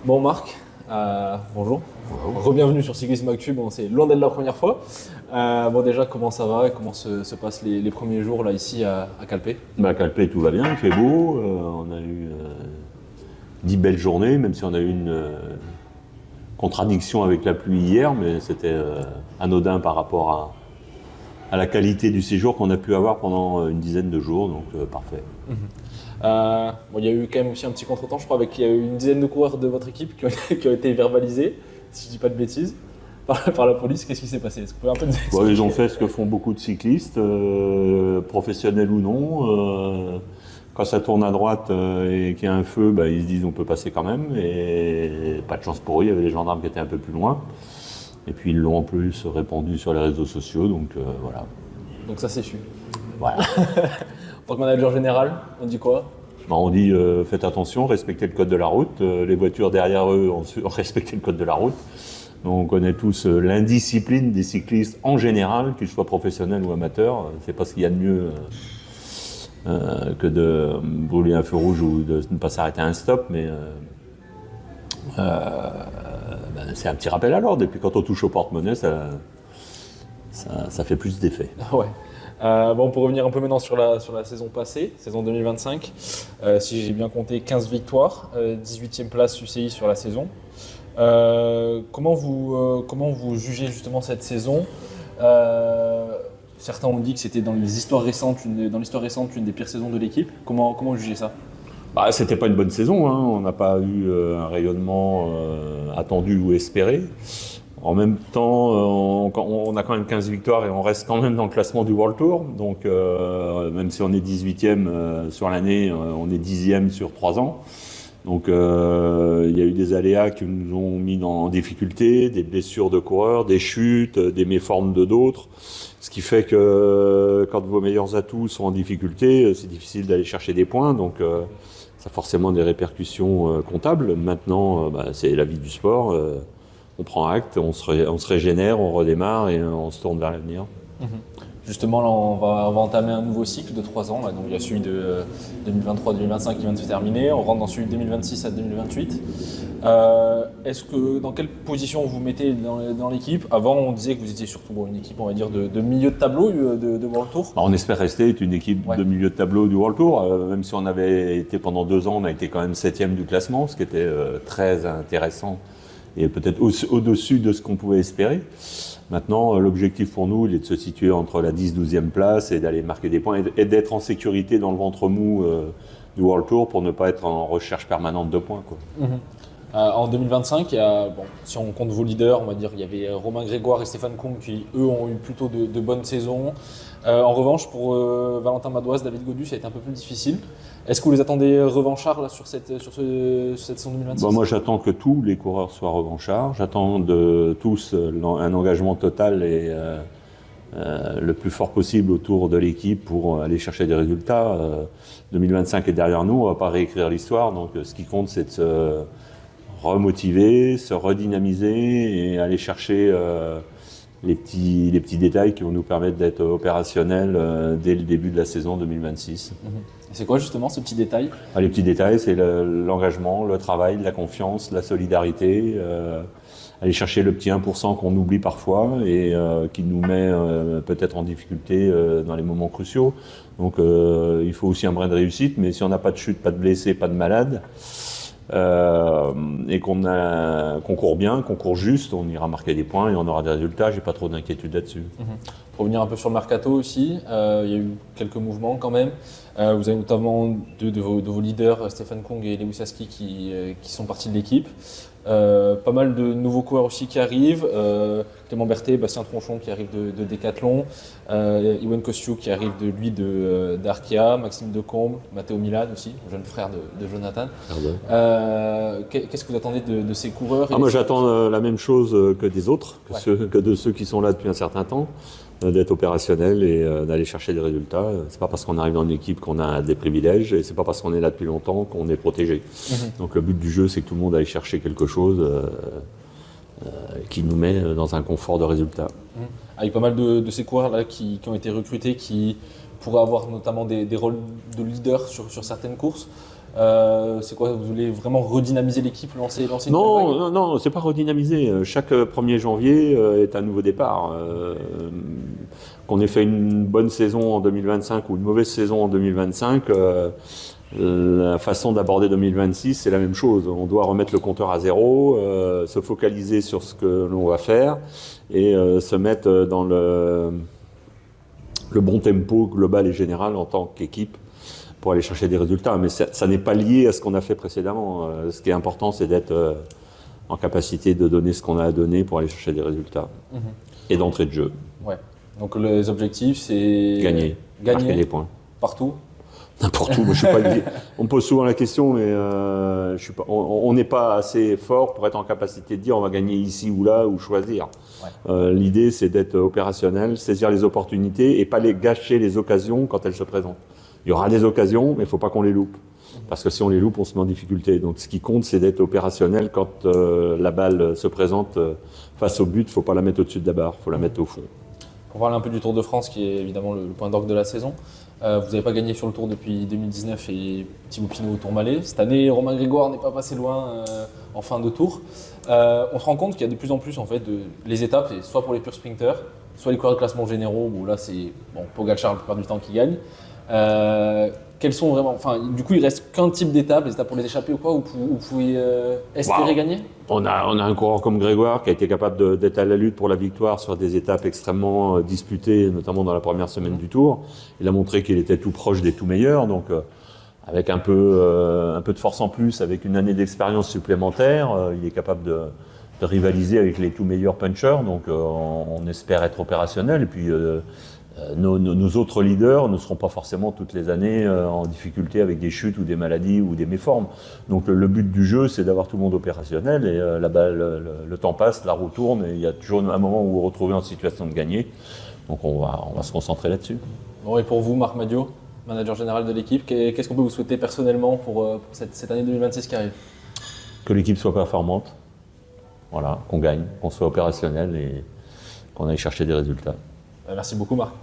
Bon Marc, bonjour. Re-bienvenue sur Cyclisme Actu. Bon, c'est loin d'être la première fois. Bon déjà, comment ça va et comment se passent les premiers jours là ici à Calpé? Calpé, tout va bien, il fait beau. On a eu 10 belles journées, même si on a eu une contradiction avec la pluie hier, mais c'était anodin par rapport à la qualité du séjour qu'on a pu avoir pendant une dizaine de jours, donc parfait. Bon, il y a eu quand même aussi un petit contretemps, je crois, avec il y a eu une dizaine de coureurs de votre équipe qui ont été verbalisés, si je dis pas de bêtises, par la police. Qu'est-ce qui s'est passé? Est-ce que vous pouvez un peu nous expliquer? Ils ont fait ce que font beaucoup de cyclistes, professionnels ou non. Quand ça tourne à droite et qu'il y a un feu, ils se disent on peut passer quand même. Et pas de chance pour eux, il y avait des gendarmes qui étaient un peu plus loin. Et puis ils l'ont en plus répandu sur les réseaux sociaux, donc voilà. Donc ça c'est su. Voilà. En tant que manager général, on dit quoi? On dit faites attention, respectez le code de la route. Les voitures derrière eux ont respecté le code de la route. Donc on connaît tous l'indiscipline des cyclistes en général, qu'ils soient professionnels ou amateurs. C'est pas ce qu'il y a de mieux que de brûler un feu rouge ou de ne pas s'arrêter à un stop, mais c'est un petit rappel à l'ordre. Et puis quand on touche au porte-monnaie, ça fait plus d'effet. Ouais. Bon, pour revenir un peu maintenant sur la saison passée, saison 2025, si j'ai bien compté 15 victoires, 18e place UCI sur la saison. Comment vous jugez justement cette saison? Certains ont dit que c'était dans l'histoire récente une des pires saisons de l'équipe. Comment vous jugez ça? C'était pas une bonne saison, hein. On n'a pas eu un rayonnement attendu ou espéré. En même temps, on a quand même 15 victoires et on reste quand même dans le classement du World Tour. Donc même si on est 18e sur l'année, on est 10e sur 3 ans. Donc il y a eu des aléas qui nous ont mis en difficulté, des blessures de coureurs, des chutes, des méformes de d'autres. Ce qui fait que quand vos meilleurs atouts sont en difficulté, c'est difficile d'aller chercher des points. Donc ça a forcément des répercussions comptables. Maintenant, c'est la vie du sport. On prend acte, on se régénère, on redémarre et on se tourne vers l'avenir. Justement, là, on va entamer un nouveau cycle de 3 ans. Là. Donc, il y a celui de 2023-2025 qui vient de se terminer. On rentre dans celui de 2026 à 2028. Dans quelle position vous mettez dans l'équipe? Avant, on disait que vous étiez surtout une équipe, on va dire, de milieu de tableau de World Tour. On espère rester être une équipe de milieu de tableau du World Tour. Même si on avait été pendant 2 ans, on a été quand même 7e du classement, ce qui était très intéressant et peut-être au-dessus de ce qu'on pouvait espérer. Maintenant, l'objectif pour nous, il est de se situer entre la 10-12e place et d'aller marquer des points et d'être en sécurité dans le ventre mou du World Tour pour ne pas être en recherche permanente de points, quoi. En 2025, si on compte vos leaders, on va dire il y avait Romain Grégoire et Stéphane Kung qui, eux, ont eu plutôt de bonnes saisons. En revanche, pour Valentin Madouas, David Gaudu, ça a été un peu plus difficile. Est-ce que vous les attendez revanchards là, sur cette saison 2026? Moi, j'attends que tous les coureurs soient revanchards. J'attends de tous un engagement total et le plus fort possible autour de l'équipe pour aller chercher des résultats. 2025 est derrière nous, on ne va pas réécrire l'histoire. Donc, ce qui compte, c'est de se remotiver, se redynamiser et aller chercher les petits détails qui vont nous permettre d'être opérationnels dès le début de la saison 2026. C'est quoi justement ce petit détail? Les petits détails, c'est l'engagement, le travail, la confiance, la solidarité, aller chercher le petit 1% qu'on oublie parfois et qui nous met peut-être en difficulté dans les moments cruciaux. Donc il faut aussi un brin de réussite, mais si on n'a pas de chute, pas de blessés, pas de malades, et qu'on court bien, qu'on court juste, on ira marquer des points et on aura des résultats. J'ai pas trop d'inquiétude là-dessus. Pour revenir un peu sur le mercato aussi, il y a eu quelques mouvements quand même. Vous avez notamment deux de vos leaders, Stéphane Kung et Lewis Aski, qui sont partis de l'équipe. Pas mal de nouveaux coureurs aussi qui arrivent. Clément Berthet, Bastien Tronchon qui arrive de Decathlon, Iwan Kostiou qui arrive d'Arkea, Maxime Decomble, Matteo Milan aussi, jeune frère de Jonathan. Qu'est-ce que vous attendez de ces coureurs? Moi j'attends la même chose que des autres, que de ceux qui sont là depuis un certain temps, d'être opérationnel et d'aller chercher des résultats. C'est pas parce qu'on arrive dans une équipe qu'on a des privilèges et c'est pas parce qu'on est là depuis longtemps qu'on est protégé. Donc le but du jeu, c'est que tout le monde aille chercher quelque chose qui nous met dans un confort de résultat. Il y a pas mal de ces coureurs là qui ont été recrutés, qui pourraient avoir notamment des rôles de leader sur certaines courses. C'est quoi? Vous voulez vraiment redynamiser l'équipe, lancer une nouvelle vague? Non, c'est pas redynamiser. Chaque 1er janvier est un nouveau départ. Qu'on ait fait une bonne saison en 2025 ou une mauvaise saison en 2025, la façon d'aborder 2026, c'est la même chose. On doit remettre le compteur à zéro, se focaliser sur ce que l'on va faire et se mettre dans le bon tempo global et général en tant qu'équipe pour aller chercher des résultats. Mais ça n'est pas lié à ce qu'on a fait précédemment. Ce qui est important, c'est d'être en capacité de donner ce qu'on a à donner pour aller chercher des résultats et d'entrée de jeu. Ouais. Donc les objectifs, c'est Gagner, marquer des points. Partout. N'importe où. Moi, je suis pas. On me pose souvent la question, mais je suis pas. On n'est pas assez fort pour être en capacité de dire on va gagner ici ou là ou choisir. Ouais. L'idée, c'est d'être opérationnel, saisir les opportunités et pas gâcher les occasions quand elles se présentent. Il y aura des occasions, mais il ne faut pas qu'on les loupe. Parce que si on les loupe, on se met en difficulté. Donc ce qui compte, c'est d'être opérationnel quand la balle se présente face au but. Il ne faut pas la mettre au-dessus de la barre, il faut la mettre au fond. Pour parler un peu du Tour de France, qui est évidemment le point d'orgue de la saison, vous n'avez pas gagné sur le Tour depuis 2019 et Thibaut Pinot au Tourmalet. Cette année, Romain Grégoire n'est pas passé loin en fin de tour. On se rend compte qu'il y a de plus en plus en fait, les étapes, soit pour les purs sprinters, soit les coureurs de classement généraux, où là c'est Pogačar la plupart du temps qui gagne. Quels sont vraiment, du coup, il reste qu'un type d'étape, les étapes pour les échapper ou quoi, où vous pouvez espérer gagner? On a un coureur comme Grégoire qui a été capable d'être à la lutte pour la victoire sur des étapes extrêmement disputées, notamment dans la première semaine du Tour. Il a montré qu'il était tout proche des tout meilleurs, donc avec un peu de force en plus, avec une année d'expérience supplémentaire, il est capable de rivaliser avec les tout meilleurs punchers. Donc on espère être opérationnel. Et puis nos autres leaders ne seront pas forcément toutes les années en difficulté avec des chutes ou des maladies ou des méformes. Donc le but du jeu, c'est d'avoir tout le monde opérationnel et le temps passe, la roue tourne et il y a toujours un moment où vous vous retrouvez en situation de gagner. Donc on va se concentrer là-dessus. Bon, et pour vous, Marc Madiot, manager général de l'équipe, qu'est-ce qu'on peut vous souhaiter personnellement pour cette année 2026 qui arrive? Que l'équipe soit performante, voilà, qu'on gagne, qu'on soit opérationnel et qu'on aille chercher des résultats. Merci beaucoup, Marc.